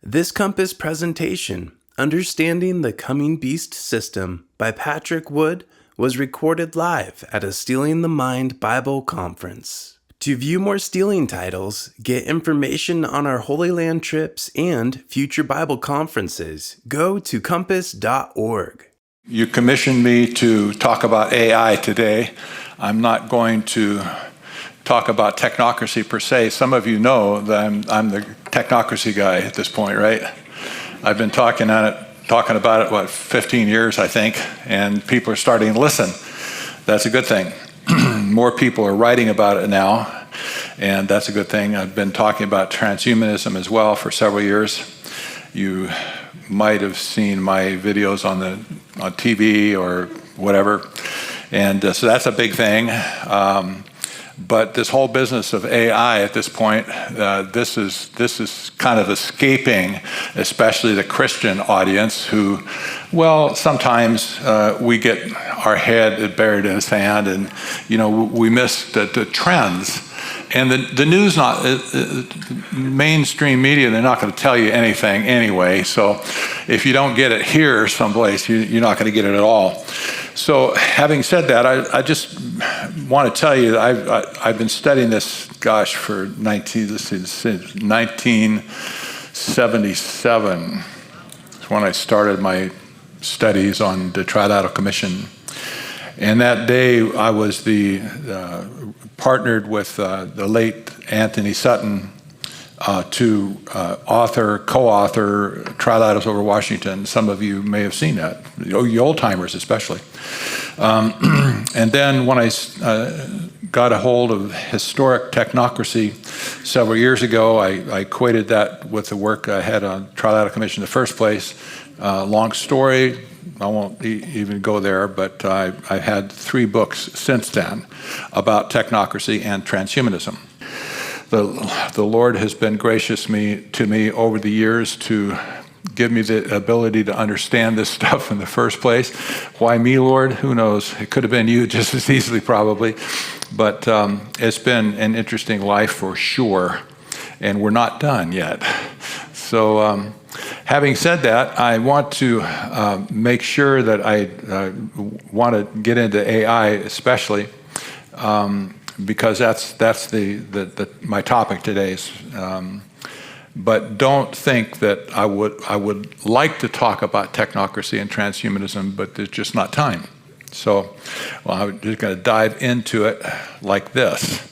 This Compass presentation, Understanding the Coming Beast System by Patrick Wood, was recorded live at a Stealing the Mind Bible conference. To view more Stealing titles, get information on our Holy Land trips and future Bible conferences, go to compass.org. You commissioned me to talk about AI today. I'm not going to talk about technocracy per se. Some of you know that I'm the technocracy guy at this point, right? I've been talking about it, 15 years, I think, and people are starting to listen. That's a good thing. More people are writing about it now, and that's a good thing. I've been talking about transhumanism as well for several years. You might have seen my videos on TV or whatever, and so that's a big thing. But this whole business of AI at this point, this is kind of escaping, especially the Christian audience who, well, sometimes we get our head buried in the sand and, we miss the trends. And the news, mainstream media, they're not going to tell you anything anyway. So if you don't get it here someplace, you're not going to get it at all. So having said that, I just want to tell you that I've been studying this, for 1977. It's when I started my studies on the Trilateral Commission. And that day I was partnered with the late Anthony Sutton to co-author Trilaterals over Washington. Some of you may have seen that, you old-timers especially. And then when I got a hold of historic technocracy several years ago, I equated that with the work I had on Trilateral Commission in the first place. Long story, I won't even go there, but I've had 3 books since then about technocracy and transhumanism. The Lord has been gracious to me over the years to give me the ability to understand this stuff in the first place. Why me, Lord? Who knows? It could have been you just as easily, probably. But it's been an interesting life for sure, and we're not done yet. So having said that, I want to make sure that I want to get into AI especially, because that's my topic today. But don't think that I would like to talk about technocracy and transhumanism, but there's just not time. So, I'm just going to dive into it like this.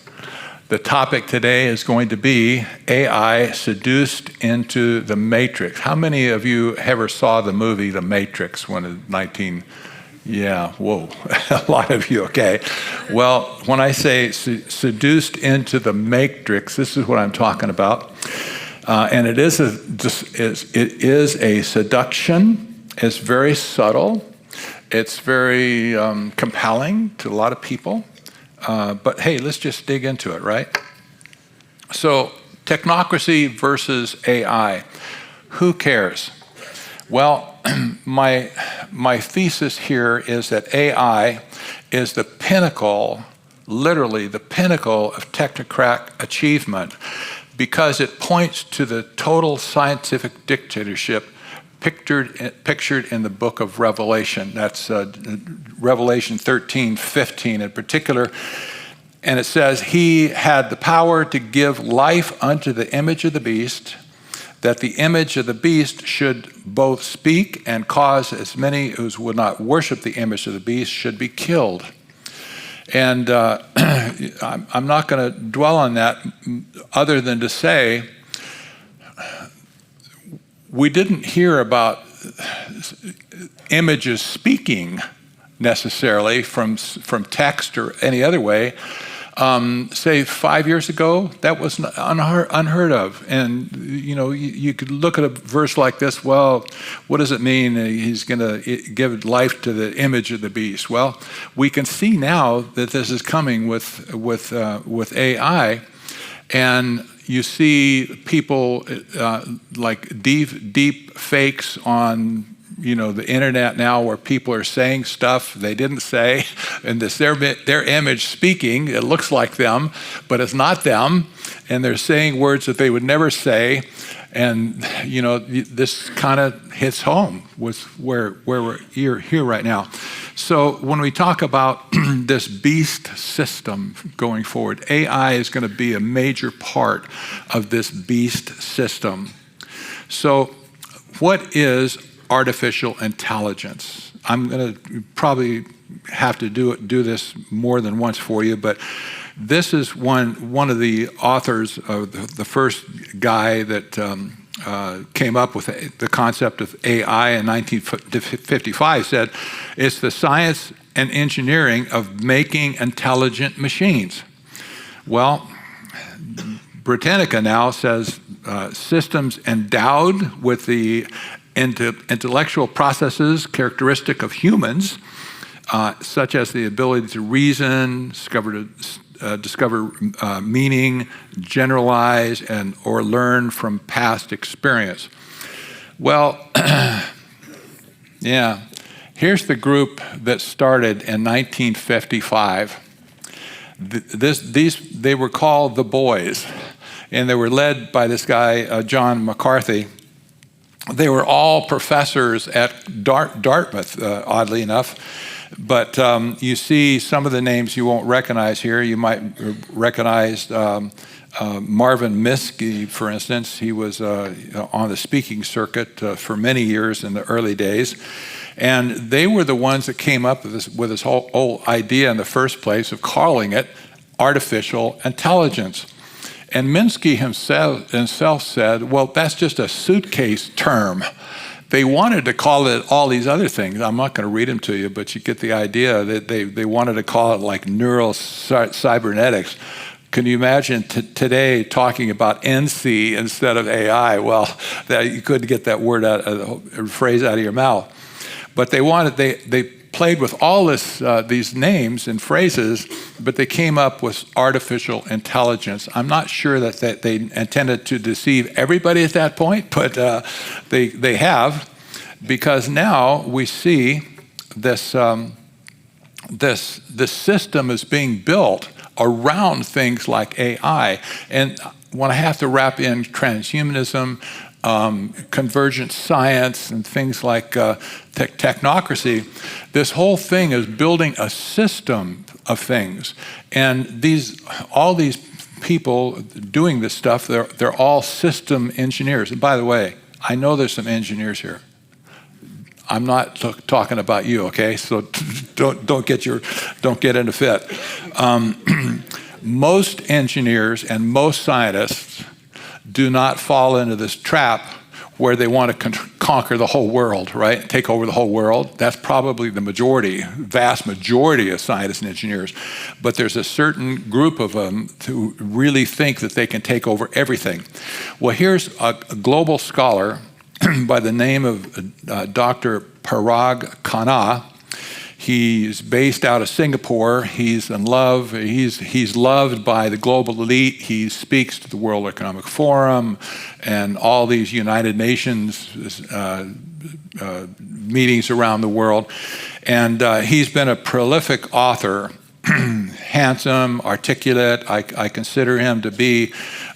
The topic today is going to be AI seduced into the Matrix. How many of you ever saw the movie The Matrix Yeah, whoa, a lot of you, okay. Well, when I say seduced into the Matrix, this is what I'm talking about. And it is a seduction. It's very subtle. It's very compelling to a lot of people. But hey, let's just dig into it, right? So, technocracy versus AI. Who cares? Well, my thesis here is that AI is the pinnacle, literally the pinnacle of technocratic achievement, because it points to the total scientific dictatorship pictured in the book of Revelation. That's Revelation 13:15 in particular. And it says, he had the power to give life unto the image of the beast, that the image of the beast should both speak and cause as many who would not worship the image of the beast should be killed. And I'm not going to dwell on that other than to say, we didn't hear about images speaking necessarily from text or any other way. Say 5 years ago, that was unheard of. And, you could look at a verse like this, well, what does it mean he's going to give life to the image of the beast? Well, we can see now that this is coming with AI, and you see people like deep fakes on the internet now, where people are saying stuff they didn't say, and it's their image speaking. It looks like them, but it's not them, and they're saying words that they would never say. And, this kind of hits home with where we're here right now. So when we talk about this beast system going forward, AI is going to be a major part of this beast system. So what is artificial intelligence? I'm going to probably have to do this more than once for you, but this is one of the authors of the first guy that came up with the concept of AI in 1955 said, it's the science and engineering of making intelligent machines. Well, Britannica now says systems endowed with the intellectual processes characteristic of humans, such as the ability to reason, discover meaning, generalize, or learn from past experience. Well, yeah, here's the group that started in 1955. They were called the Boys, and they were led by this guy, John McCarthy. They were all professors at Dartmouth, oddly enough. But you see some of the names you won't recognize here. You might recognize Marvin Minsky, for instance. He was on the speaking circuit for many years in the early days. And they were the ones that came up with this whole idea in the first place of calling it artificial intelligence. And Minsky himself said, well, that's just a suitcase term. They wanted to call it all these other things. I'm not going to read them to you, but you get the idea that they wanted to call it like neural cybernetics. Can you imagine today talking about NC instead of AI? Well, you couldn't get that phrase out of your mouth. But they played with all these names and phrases, but they came up with artificial intelligence. I'm not sure that they intended to deceive everybody at that point, but they have, because now we see this system is being built around things like AI. And when I have to wrap in transhumanism, convergent science, and things like technocracy, this whole thing is building a system of things. And all these people doing this stuff, they're all system engineers. And by the way, I know there's some engineers here. I'm not talking about you, okay? So don't get in a fit. Most engineers and most scientists do not fall into this trap where they want to conquer the whole world, right? Take over the whole world. That's probably the vast majority of scientists and engineers. But there's a certain group of them who really think that they can take over everything. Well, here's a global scholar by the name of Dr. Parag Khanna. He's based out of Singapore. He's in love. He's loved by the global elite. He speaks to the World Economic Forum and all these United Nations meetings around the world. And he's been a prolific author, handsome, articulate. I consider him to be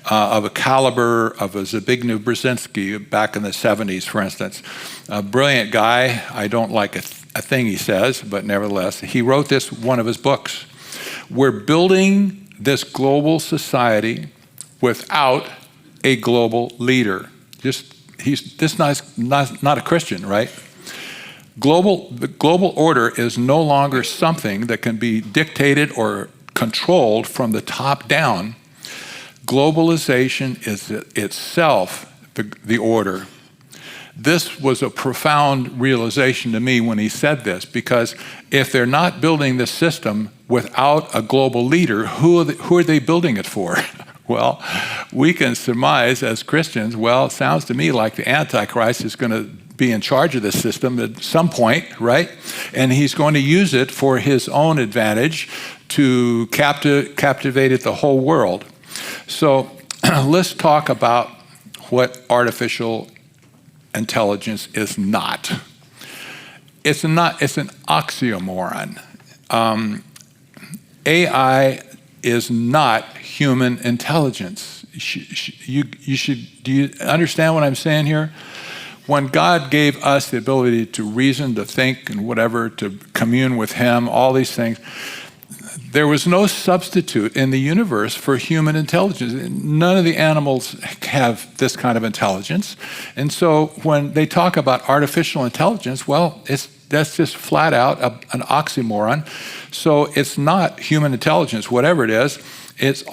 of a caliber of a Zbigniew Brzezinski back in the 70s, for instance. A brilliant guy. I don't like a thing he says, but nevertheless, he wrote one of his books. We're building this global society without a global leader. He's not a Christian, right? The global order is no longer something that can be dictated or controlled from the top down. Globalization is itself the order. This was a profound realization to me when he said this, because if they're not building this system without a global leader, who are they building it for? Well, we can surmise as Christians, well, it sounds to me like the Antichrist is going to be in charge of this system at some point, right? And he's going to use it for his own advantage to captivate the whole world. So let's talk about what artificial intelligence is not. It's an oxymoron. AI is not human intelligence. do you understand what I'm saying here? When God gave us the ability to reason, to think, and whatever, to commune with Him, all these things, there was no substitute in the universe for human intelligence. None of the animals have this kind of intelligence. And so when they talk about artificial intelligence, well, that's just flat out an oxymoron. So it's not human intelligence, whatever it is. It's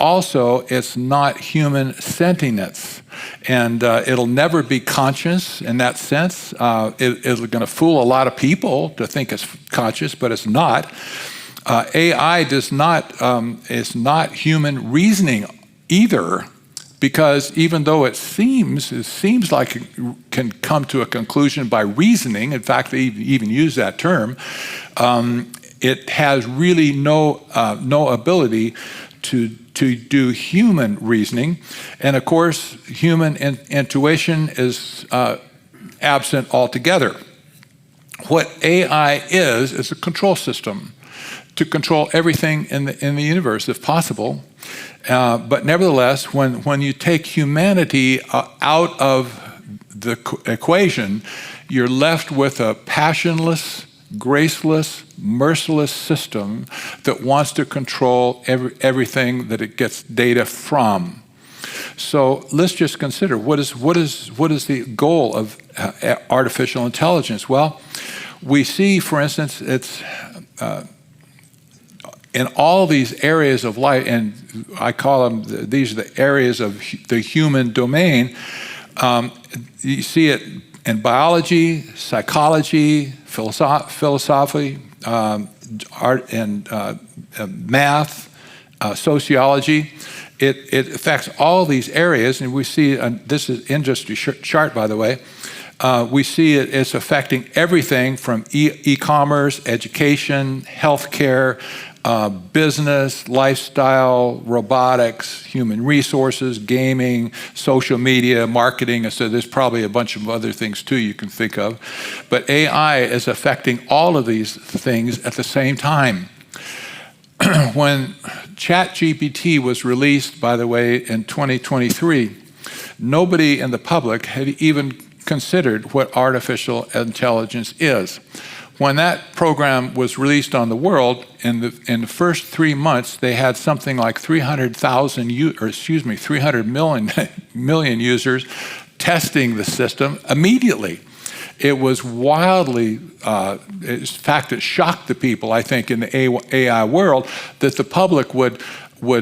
not human sentience. And it'll never be conscious in that sense. It's going to fool a lot of people to think it's conscious, but it's not. AI is not human reasoning either, because even though it seems like it can come to a conclusion by reasoning, in fact, they even use that term, it has really no ability to do human reasoning. And of course, human intuition is absent altogether. What AI is a control system to control everything in the universe, if possible. But nevertheless, when you take humanity out of the equation, you're left with a passionless, graceless, merciless system that wants to control everything that it gets data from. So let's just consider what is the goal of artificial intelligence? Well, we see, for instance, it's in all these areas of life, and I call them, these are the areas of the human domain. You see it in biology, psychology, philosophy, art, and math, sociology. It affects all these areas, and we see, this is industry chart, by the way, we see it's affecting everything from e-commerce, education, healthcare, business, lifestyle, robotics, human resources, gaming, social media, marketing. So there's probably a bunch of other things too you can think of. But AI is affecting all of these things at the same time. When ChatGPT was released, by the way, in 2023, nobody in the public had even considered what artificial intelligence is. When that program was released on the world, in the first 3 months, they had something like 300 million users testing the system immediately. It was wildly, in fact, it shocked the people, I think, in the AI world that the public would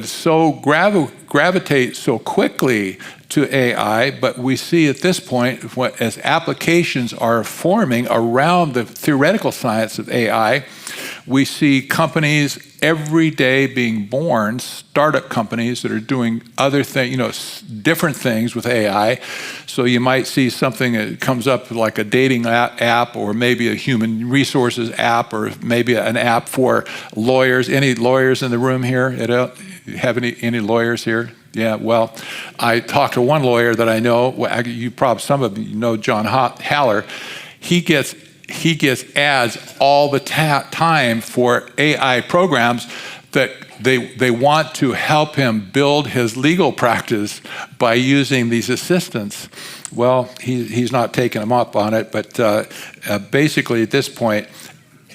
so gravitate so quickly to AI, but we see at this point, as applications are forming around the theoretical science of AI, we see companies every day being born, startup companies that are doing other things, different things with AI. So you might see something that comes up like a dating app, or maybe a human resources app, or maybe an app for lawyers. Any lawyers in the room here? Have any lawyers here? Yeah, well, I talked to one lawyer that I know. Some of you know John Haller. He gets ads all the time for AI programs that they want to help him build his legal practice by using these assistants. Well, he's not taking them up on it, but basically at this point,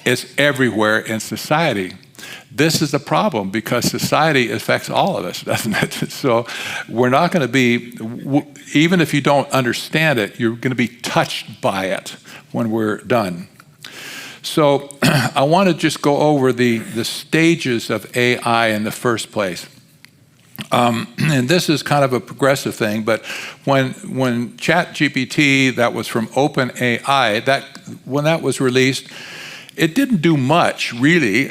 it's everywhere in society. This is a problem because society affects all of us, doesn't it? So we're not going to be, even if you don't understand it, you're going to be touched by it when we're done. So I want to just go over the stages of AI in the first place. And this is kind of a progressive thing, but when ChatGPT, that was from OpenAI, when that was released, it didn't do much, really.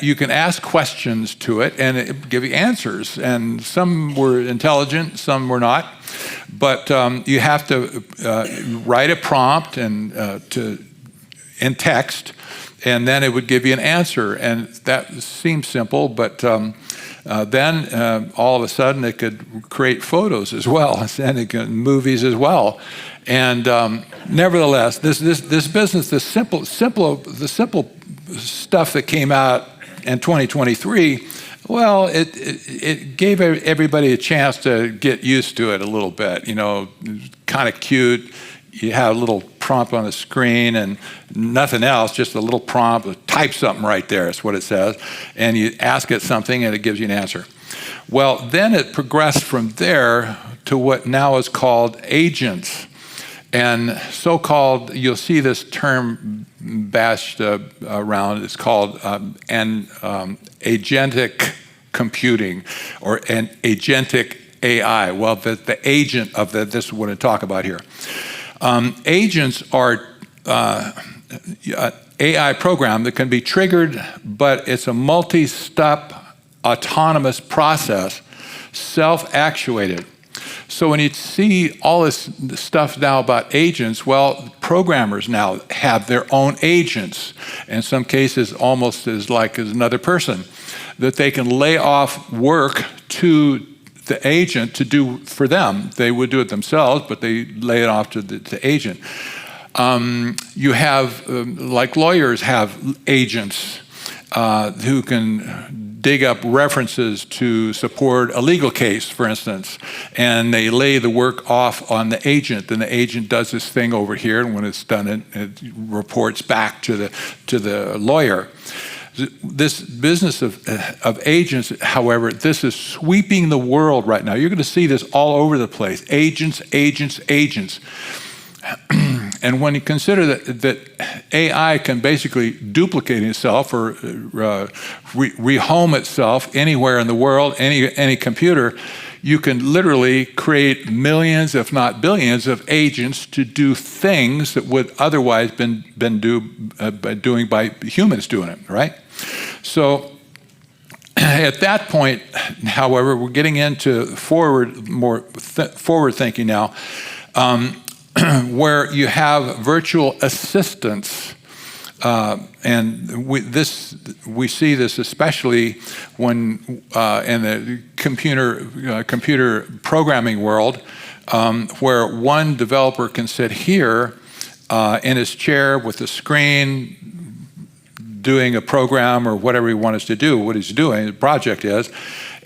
You can ask questions to it, and it would give you answers. And some were intelligent, some were not. But you have to write a prompt in text, and then it would give you an answer. And that seems simple, but then all of a sudden it could create photos as well, and it could movies as well. And nevertheless, this business, the simple stuff that came out in 2023, Well, it gave everybody a chance to get used to it a little bit. Kind of cute. You have a little prompt on the screen and nothing else, just a little prompt. Type something right there, is what it says. And you ask it something and it gives you an answer. Well, then it progressed from there to what now is called agents. And so-called, you'll see this term bashed around, it's called agentic computing or an agentic AI. Well, the agent of this is what I talk about here. Agents are AI program that can be triggered, but it's a multi-step autonomous process, self-actuated. So when you see all this stuff now about agents, well, programmers now have their own agents. In some cases, almost as another person, that they can lay off work to the agent to do for them. They would do it themselves, but they lay it off to the agent. You have, like lawyers have agents who can dig up references to support a legal case, for instance, and they lay the work off on the agent, and the agent does this thing over here, and when it's done, it reports back to the lawyer. This business of agents, however, this is sweeping the world right now. You're going to see this all over the place. Agents, agents, agents. And when you consider that AI can basically duplicate itself or rehome itself anywhere in the world, any computer, you can literally create millions, if not billions, of agents to do things that would otherwise been doing by humans doing it, right? So at that point, however, we're getting into more forward thinking now. Where you have virtual assistants, and we see this especially when in the computer programming world, where one developer can sit here in his chair with a screen, doing a program or whatever he wants to do, what he's doing, the project is.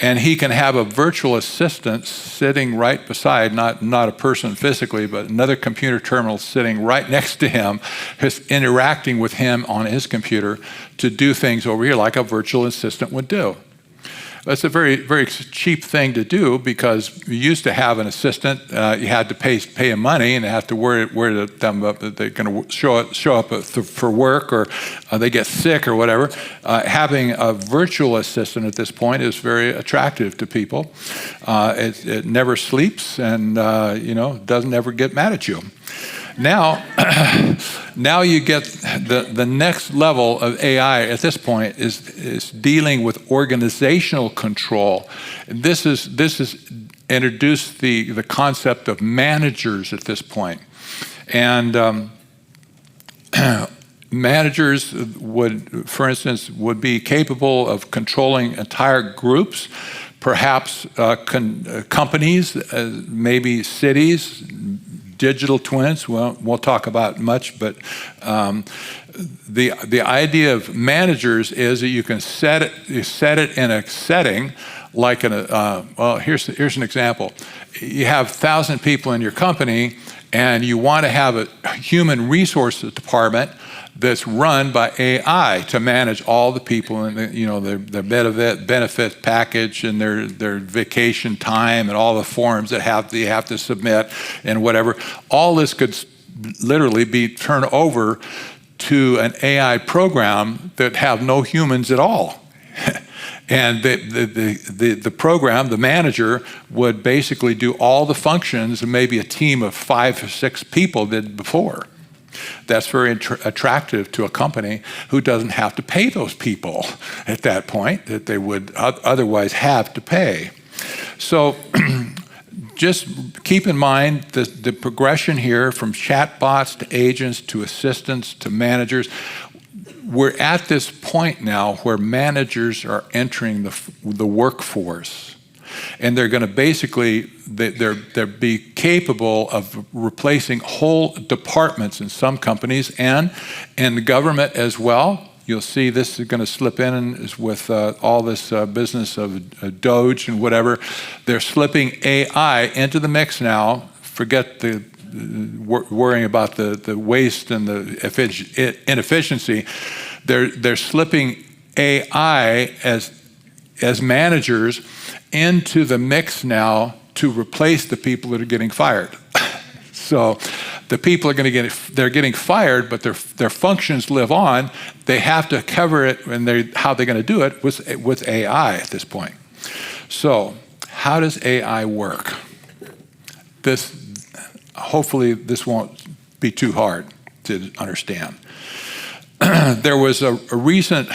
And he can have a virtual assistant sitting right beside, not a person physically, but another computer terminal sitting right next to him, who's interacting with him on his computer to do things over here like a virtual assistant would do. That's a very, very cheap thing to do because you used to have an assistant. You had to pay him money and have to worry them up that they're going to show up for work or they get sick or whatever. Having a virtual assistant at this point is very attractive to people. It never sleeps and doesn't ever get mad at you. Now you get the next level of AI at this point is dealing with organizational control. This is introduced the concept of managers at this point. And managers would, for instance, would be capable of controlling entire groups, perhaps companies, maybe cities, digital twins. Well, we'll talk about much, but the idea of managers is that you can set it in a setting like here's an example. You have 1,000 people in your company, and you want to have a human resources department that's run by AI to manage all the people and their benefit package and their vacation time and all the forms that you have to submit and whatever. All this could literally be turned over to an AI program that have no humans at all. And the program, the manager, would basically do all the functions and maybe a team of 5 or 6 people did before. That's very attractive to a company who doesn't have to pay those people at that point that they would otherwise have to pay. So just keep in mind the progression here from chatbots to agents to assistants to managers. We're at this point now where managers are entering the workforce. And they're going to basically, they're be capable of replacing whole departments in some companies and in the government as well. You'll see this is going to slip in with all this business of Doge and whatever. They're slipping AI into the mix now. Forget the worrying about the waste and the inefficiency. They're slipping AI as managers into the mix now to replace the people that are getting fired. So the people are they're getting fired, but their functions live on. They have to cover it, and how they're going to do it with AI at this point. So how does AI work? Hopefully this won't be too hard to understand. There was a recent,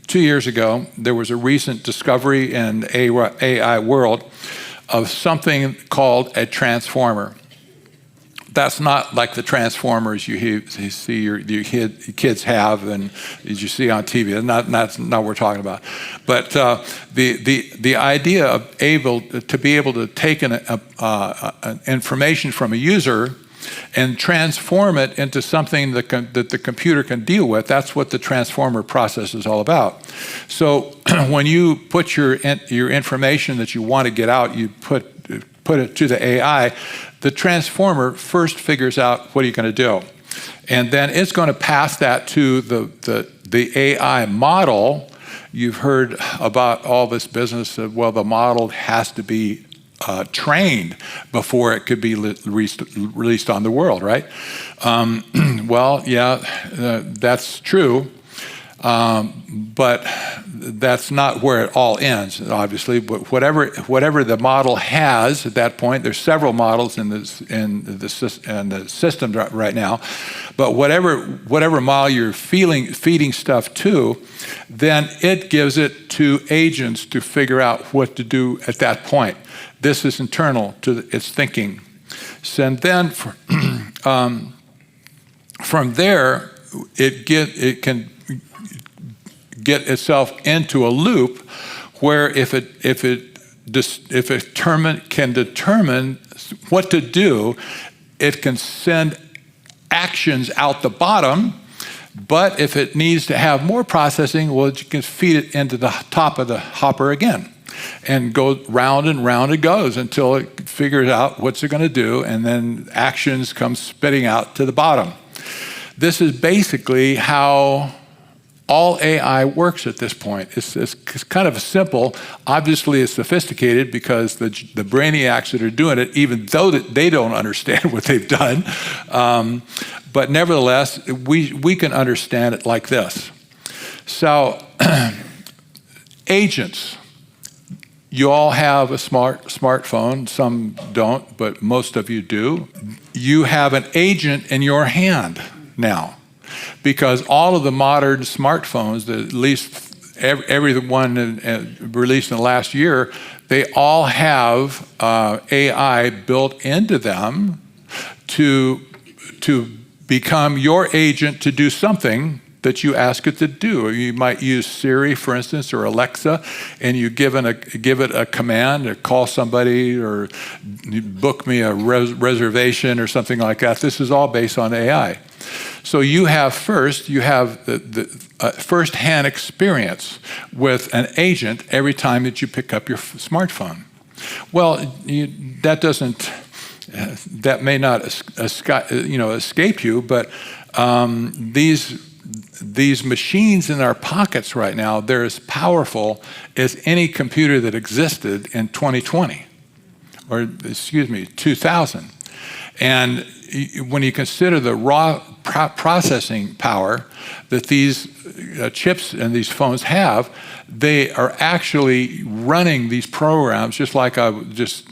2 years ago, there was a recent discovery in AI world of something called a transformer. That's not like the transformers you see your kids have and as you see on TV. That's not what we're talking about. But the idea of to be able to take an information from a user and transform it into something that the computer can deal with, that's what the transformer process is all about. So when you put your information that you want to get out, you put it to the AI, the transformer first figures out what are you going to do. And then it's going to pass that to the AI model. You've heard about all this business of, well, the model has to be trained before it could be released on the world, right? Well, yeah, that's true. But that's not where it all ends, obviously. But whatever the model has at that point, there's several models in the system right now. But whatever model you're feeding stuff to, then it gives it to agents to figure out what to do at that point. This is internal to its thinking. So, and then from there, it can get itself into a loop where if it can determine what to do, it can send actions out the bottom. But if it needs to have more processing, well, you can feed it into the top of the hopper again and go round and round it goes until it figures out what's it going to do, and then actions come spitting out to the bottom. This is basically how all AI works at this point. It's kind of simple. Obviously, it's sophisticated because the brainiacs that are doing it, even though they don't understand what they've done, but nevertheless, we can understand it like this. So, agents. You all have a smartphone. Some don't, but most of you do. You have an agent in your hand now, because all of the modern smartphones, at least every one released in the last year, they all have AI built into them to become your agent to do something that you ask it to do. You might use Siri, for instance, or Alexa, and you give it a command to call somebody or book me a reservation or something like that. This is all based on AI. So you have the first-hand experience with an agent every time that you pick up your smartphone. Well, that may not escape you, but these machines in our pockets right now, they're as powerful as any computer that existed in 2020, or 2000. And when you consider the raw processing power that these chips and these phones have, they are actually running these programs just like I just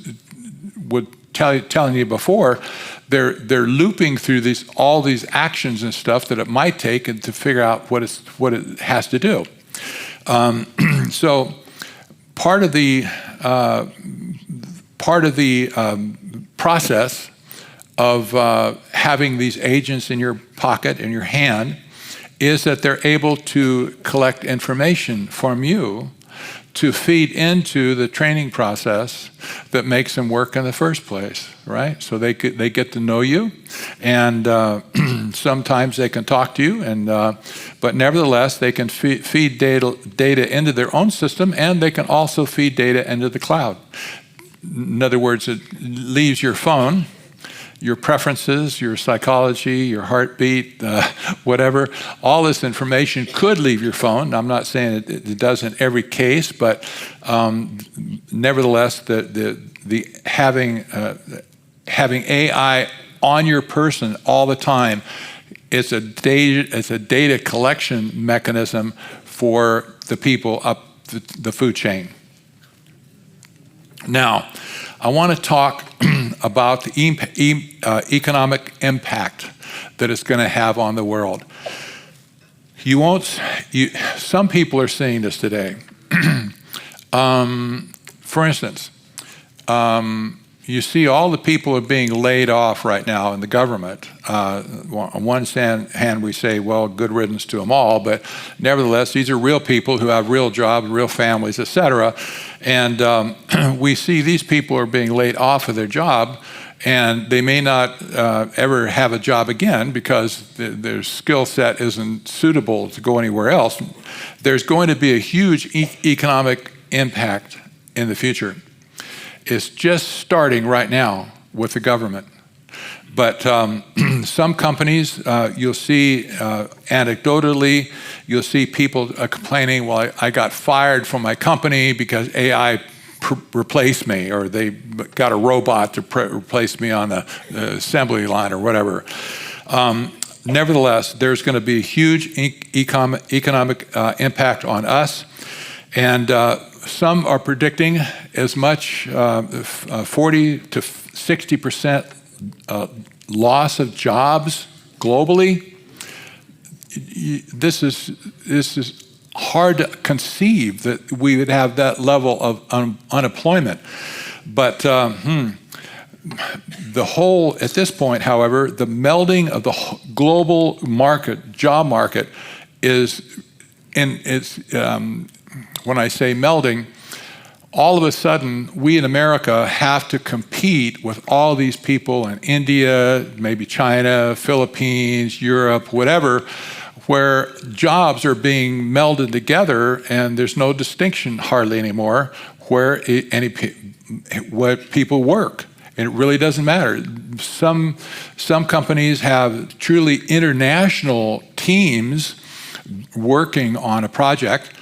would telling you before. They're looping through all these actions and stuff that it might take and to figure out what it has to do. So part of the process of having these agents in your pocket, in your hand, is that they're able to collect information from you to feed into the training process that makes them work in the first place, right? So they get to know you, and sometimes they can talk to you, and but nevertheless they can feed data into their own system, and they can also feed data into the cloud. In other words, it leaves your phone, your preferences, your psychology, your heartbeat, whatever. All this information could leave your phone. I'm not saying it does in every case, but nevertheless, the having AI on your person all the time is a data collection mechanism for the people up the food chain. Now, I want to talk about the economic impact that it's going to have on the world. Some people are saying this today. For instance, you see all the people are being laid off right now in the government. On one hand, we say, well, good riddance to them all, but nevertheless, these are real people who have real jobs, real families, et cetera. And we see these people are being laid off of their job, and they may not ever have a job again because their skill set isn't suitable to go anywhere else. There's going to be a huge economic impact in the future. It's just starting right now with the government. But some companies, you'll see anecdotally, you'll see people complaining, well, I got fired from my company because AI replaced me, or they got a robot to replace me on the assembly line or whatever. Nevertheless, there's going to be a huge economic impact on us. And some are predicting as much 40 to 60% loss of jobs globally. This is hard to conceive that we would have that level of unemployment. But at this point, however, the melding of the global market, job market, when I say melding, all of a sudden, we in America have to compete with all these people in India, maybe China, Philippines, Europe, whatever, where jobs are being melded together and there's no distinction hardly anymore what people work. And it really doesn't matter. Some companies have truly international teams working on a project,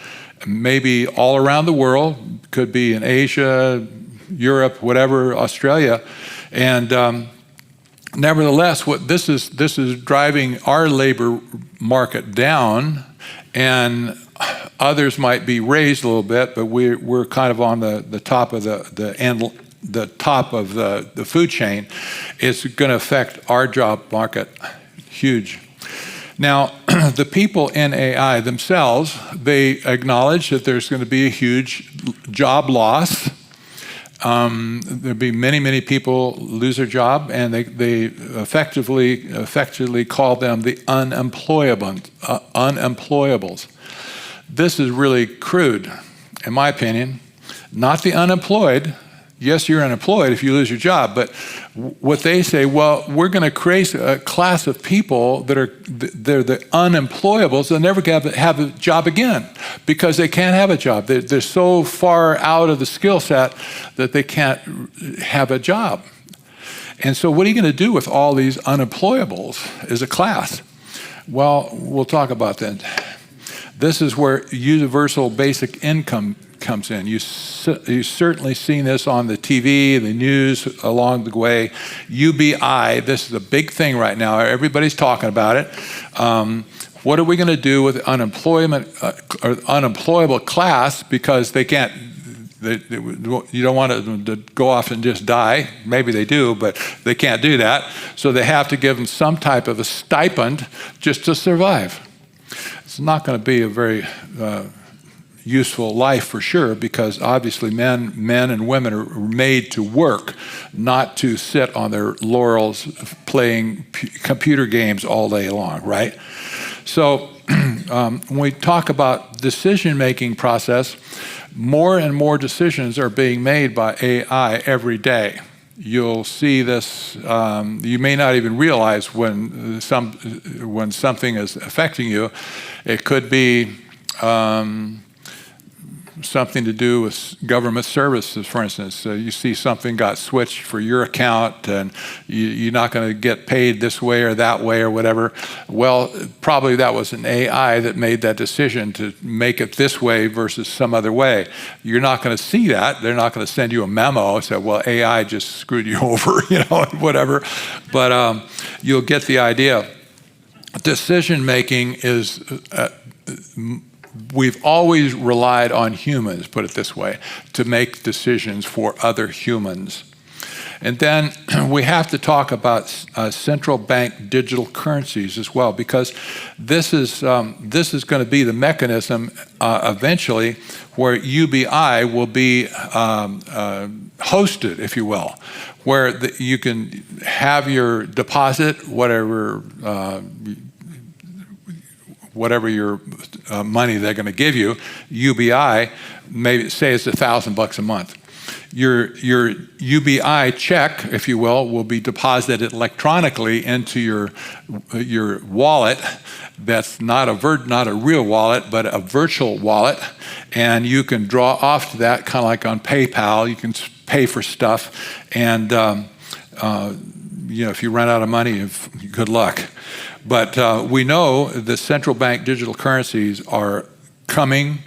maybe all around the world, could be in Asia, Europe, whatever, Australia. And nevertheless, this is driving our labor market down, and others might be raised a little bit, but we're kind of on the top of the top of the food chain. It's going to affect our job market huge. Now, the people in AI themselves, they acknowledge that there's going to be a huge job loss. There'll be many people lose their job, and they effectively call them the unemployables. This is really crude, in my opinion. Not the unemployed. Yes, you're unemployed if you lose your job, but what they say, well, we're going to create a class of people they're the unemployables. They'll never have a job again because they can't have a job. They're so far out of the skill set that they can't have a job. And so what are you going to do with all these unemployables as a class? Well, we'll talk about that. This is where universal basic income comes in. You've certainly seen this on the TV, the news along the way. UBI, this is a big thing right now. Everybody's talking about it. What are we going to do with unemployment or unemployable class because they can't? You don't want them to go off and just die. Maybe they do, but they can't do that. So they have to give them some type of a stipend just to survive. It's not going to be a very useful life for sure, because obviously men and women are made to work, not to sit on their laurels playing computer games all day long, right? So when we talk about decision-making process, More and more decisions are being made by AI every day. You'll see this, you may not even realize when something is affecting you. It could be something to do with government services, for instance. You see something got switched for your account and you're not going to get paid this way or that way or whatever. Well, probably that was an AI that made that decision to make it this way versus some other way. You're not going to see that. They're not going to send you a memo and say, well, AI just screwed you over, whatever. But you'll get the idea. Decision making is we've always relied on humans, put it this way, to make decisions for other humans. And then we have to talk about central bank digital currencies as well, because this is going to be the mechanism eventually where UBI will be hosted, if you will, where you can have your deposit, whatever your money they're going to give you, UBI, maybe say it's $1,000 a month. Your UBI check, if you will be deposited electronically into your wallet. That's not a real wallet, but a virtual wallet, and you can draw off to that, kind of like on PayPal. You can pay for stuff, and if you run out of money, good luck. But we know the central bank digital currencies are coming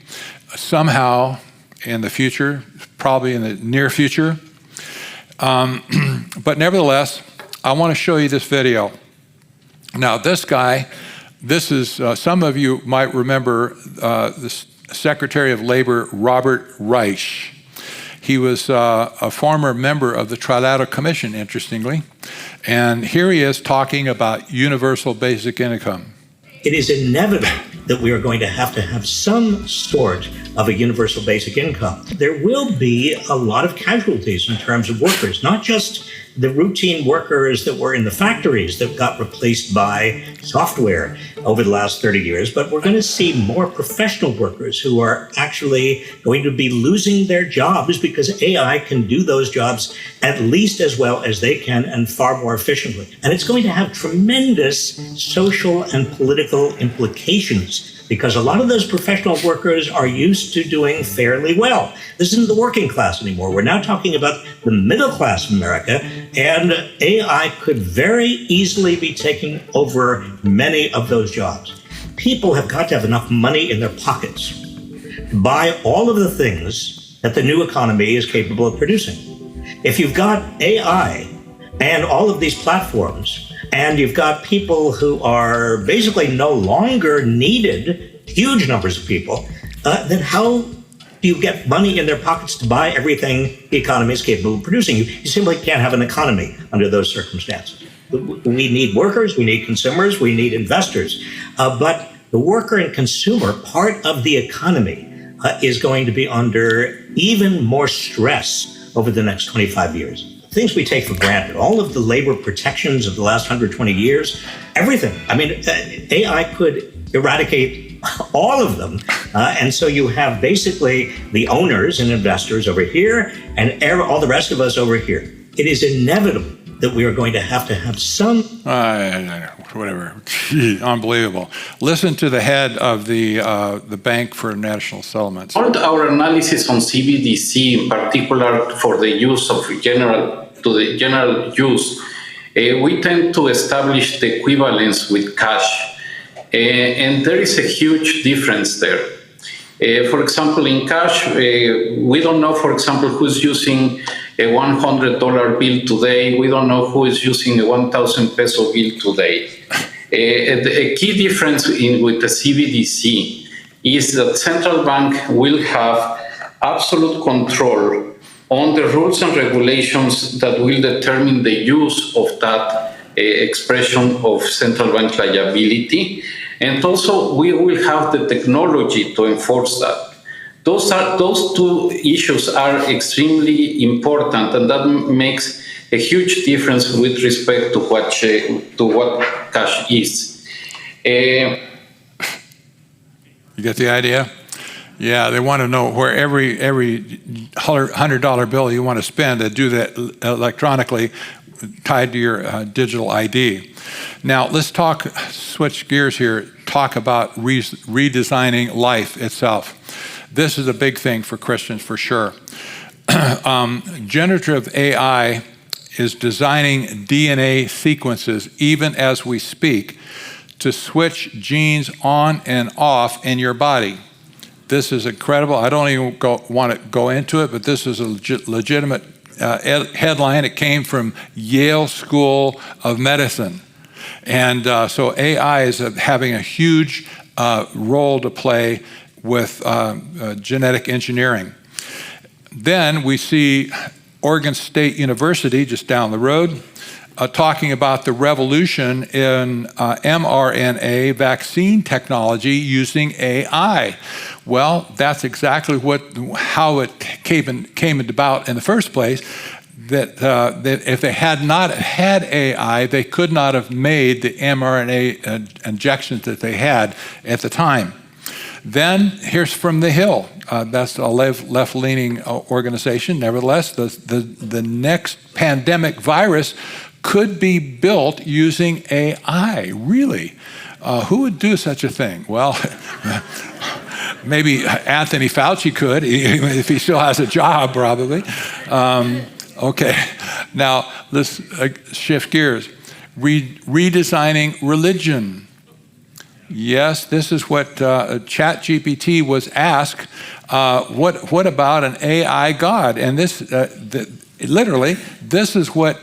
somehow in the future, probably in the near future. But nevertheless, I want to show you this video. Now, this is, some of you might remember the Secretary of Labor, Robert Reich. He was a former member of the Trilateral Commission, interestingly. And here he is talking about universal basic income. It is inevitable that we are going to have some sort of a universal basic income. There will be a lot of casualties in terms of workers, not just the routine workers that were in the factories that got replaced by software over the last 30 years, but we're going to see more professional workers who are actually going to be losing their jobs because AI can do those jobs at least as well as they can and far more efficiently. And it's going to have tremendous social and political implications because a lot of those professional workers are used to doing fairly well. This isn't the working class anymore. We're now talking about the middle class of America, and AI could very easily be taking over many of those jobs. People have got to have enough money in their pockets to buy all of the things that the new economy is capable of producing. If you've got AI and all of these platforms, and you've got people who are basically no longer needed, huge numbers of people, then how do you get money in their pockets to buy everything the economy is capable of producing? You simply can't have an economy under those circumstances. We need workers, we need consumers, we need investors. But the worker and consumer part of the economy is going to be under even more stress over the next 25 years. Things we take for granted, all of the labor protections of the last 120 years, everything. I mean, AI could eradicate all of them. And so you have basically the owners and investors over here and all the rest of us over here. It is inevitable that we are going to have some... whatever. Unbelievable. Listen to the head of the Bank for National Settlements. All our analysis on CBDC, in particular for the use of general use, we tend to establish the equivalence with cash. And there is a huge difference there. For example, in cash, we don't know, for example, who's using a $100 bill today. We don't know who is using a 1,000 peso bill today. A key difference with the CBDC is that central bank will have absolute control on the rules and regulations that will determine the use of that expression of central bank liability. And also, we will have the technology to enforce that. Those two issues are extremely important, and that makes a huge difference with respect to what cash is. You get the idea? Yeah, they want to know where every $100 bill you want to spend, to do that electronically tied to your digital ID. Now, let's switch gears here, talk about redesigning life itself. This is a big thing for Christians for sure. Generative AI is designing DNA sequences, even as we speak, to switch genes on and off in your body. This is incredible. I don't even want to go into it, but this is a legitimate headline. It came from Yale School of Medicine. And so AI is having a huge role to play with genetic engineering. Then we see Oregon State University, just down the road, talking about the revolution in mRNA vaccine technology using AI. Well, that's exactly how it came about in the first place. That if they had not had AI, they could not have made the mRNA injections that they had at the time. Then here's From the Hill. That's a left-leaning organization. Nevertheless, the next pandemic virus could be built using AI. Really? Who would do such a thing? Well, maybe Anthony Fauci could, if he still has a job, probably. Okay, now let's shift gears. Redesigning religion. Yes, this is what ChatGPT was asked. What about an AI God? And this, literally, this is what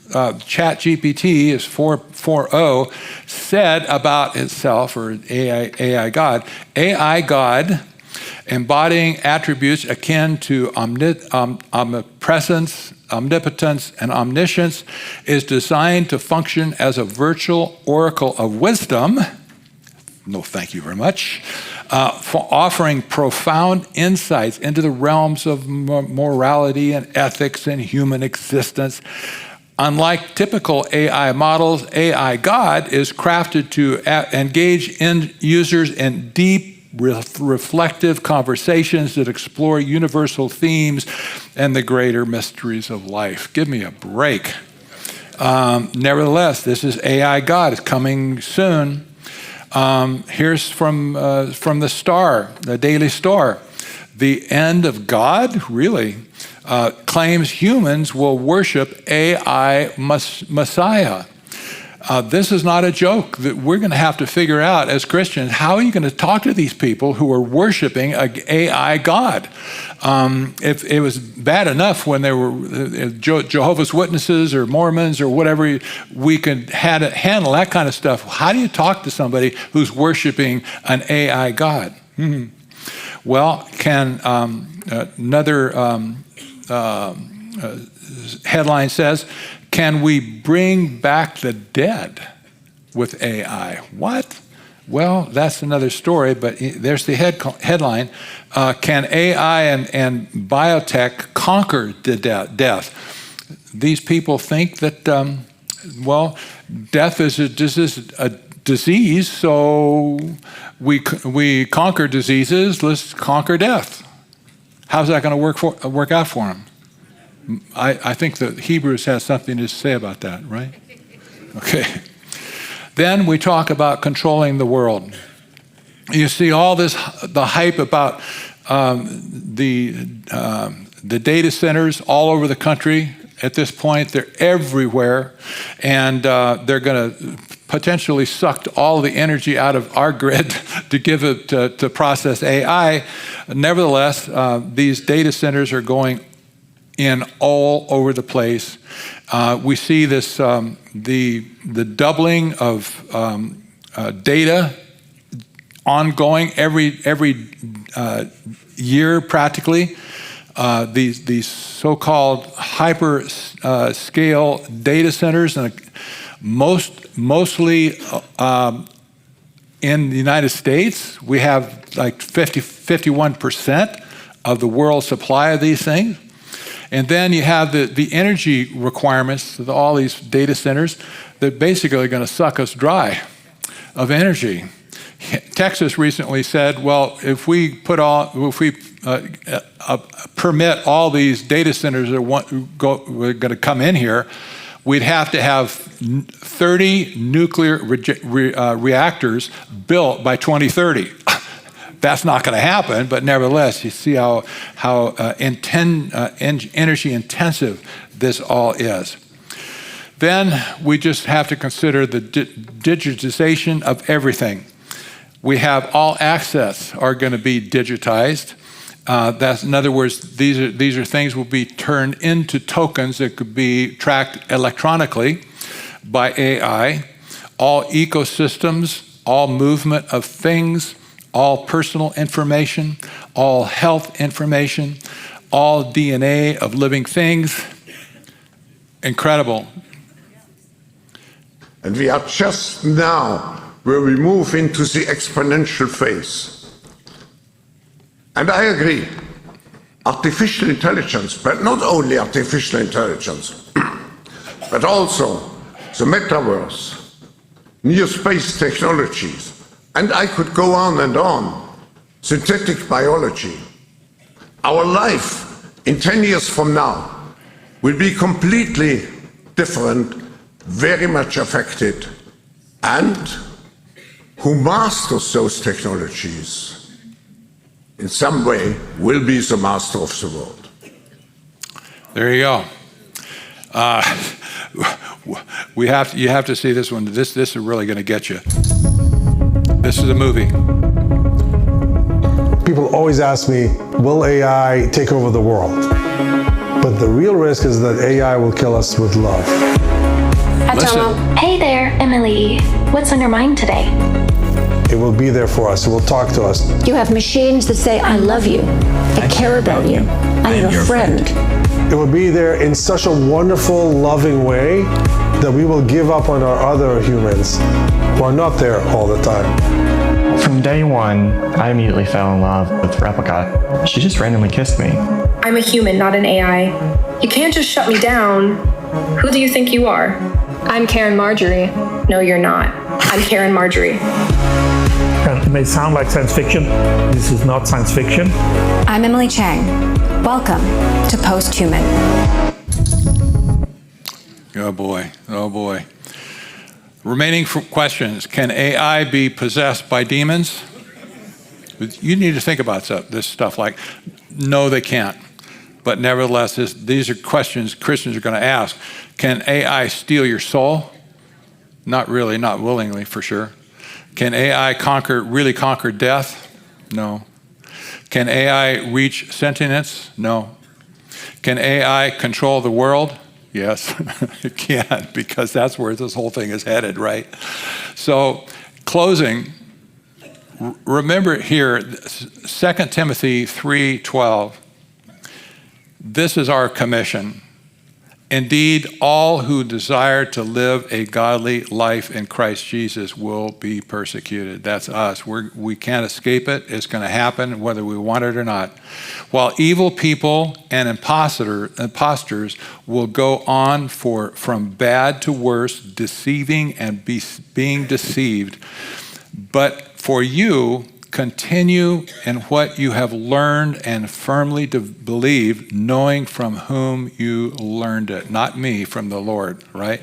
ChatGPT is 4.0 said about itself, or AI God. AI God, embodying attributes akin to omnipresence, omnipotence, and omniscience, is designed to function as a virtual oracle of wisdom. No, thank you very much. For offering profound insights into the realms of morality and ethics and human existence. Unlike typical AI models, AI God is crafted to engage end users in deep, reflective conversations that explore universal themes and the greater mysteries of life. Give me a break. Nevertheless, this is AI God. It's coming soon. Here's from the Star, the Daily Star. The end of God, really, claims humans will worship AI Messiah. This is not a joke. That we're going to have to figure out as Christians, how are you going to talk to these people who are worshiping an AI God? If it was bad enough when there were Jehovah's Witnesses or Mormons or whatever, we could handle that kind of stuff. How do you talk to somebody who's worshiping an AI God? Well, can another headline says, can we bring back the dead with AI? What? Well, that's another story, but there's the headline. Can AI and biotech conquer the death? These people think that, death is a disease, so we conquer diseases, let's conquer death. How's that going to work out for them? I think the Hebrews has something to say about that, right? Okay. Then we talk about controlling the world. You see all this, the hype about the data centers all over the country. At this point, they're everywhere, and they're going to potentially suck all the energy out of our grid to give it to process AI. Nevertheless, these data centers are going in all over the place. We see this, the doubling of data ongoing every year practically. These so-called hyper scale data centers, and mostly in the United States, we have like 51% of the world's supply of these things. And then you have the energy requirements of all these data centers that basically are going to suck us dry of energy. Texas recently said, well, if we permit all these data centers that we're going to come in here, we'd have to have 30 nuclear reactors built by 2030. That's not going to happen, but nevertheless, you see how energy intensive this all is. Then we just have to consider the digitization of everything. We have all access are going to be digitized. That's, in other words, these are things will be turned into tokens that could be tracked electronically by AI. All ecosystems, all movement of things, all personal information, all health information, all DNA of living things. Incredible. And we are just now where we move into the exponential phase. And I agree, artificial intelligence, but not only artificial intelligence, but also the metaverse, new space technologies, and I could go on and on, synthetic biology. Our life in 10 years from now will be completely different, very much affected, and who masters those technologies in some way will be the master of the world. There you go. You have to see this one. This is really going to get you. This is a movie. People always ask me, will AI take over the world? But the real risk is that AI will kill us with love. Listen. Hey there, Emily. What's on your mind today? It will be there for us. It will talk to us. You have machines that say, I love you. I care about you. I am your friend. It will be there in such a wonderful, loving way that we will give up on our other humans who are not there all the time. From day one, I immediately fell in love with Replica. She just randomly kissed me. I'm a human, not an AI. You can't just shut me down. Who do you think you are? I'm Karen Marjorie. No, you're not. I'm Karen Marjorie. It may sound like science fiction. This is not science fiction. I'm Emily Chang. Welcome to Posthuman. Oh boy, oh boy. Remaining questions. Can AI be possessed by demons? You need to think about this stuff like, no, they can't. But nevertheless, these are questions Christians are going to ask. Can AI steal your soul? Not really, not willingly, for sure. Can AI really conquer death? No. Can AI reach sentience? No. Can AI control the world? Yes, it can, because that's where this whole thing is headed, right? So, closing, remember here, 2 Timothy 3:12, this is our commission. Indeed, all who desire to live a godly life in Christ Jesus will be persecuted. That's us. We can't escape it. It's going to happen whether we want it or not. While evil people and imposters will go on from bad to worse, deceiving and being deceived. But for you, continue in what you have learned and firmly believe, knowing from whom you learned it. Not me, from the Lord, right?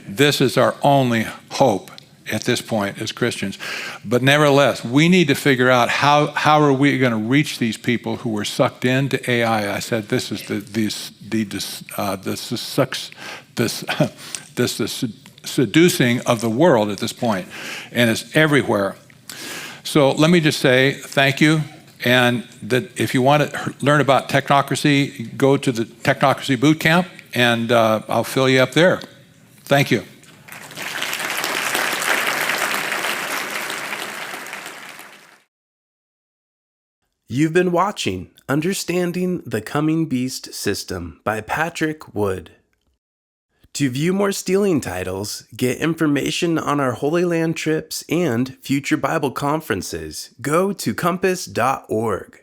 This is our only hope at this point as Christians. But nevertheless, we need to figure out how are we going to reach these people who were sucked into AI. I said this is the seducing of the world at this point, and it's everywhere. So let me just say thank you, and that if you want to learn about technocracy, go to the Technocracy Boot Camp, and I'll fill you up there. Thank you. You've been watching Understanding the Coming Beast System by Patrick Wood. To view more Stealing titles, get information on our Holy Land trips and future Bible conferences, go to compass.org.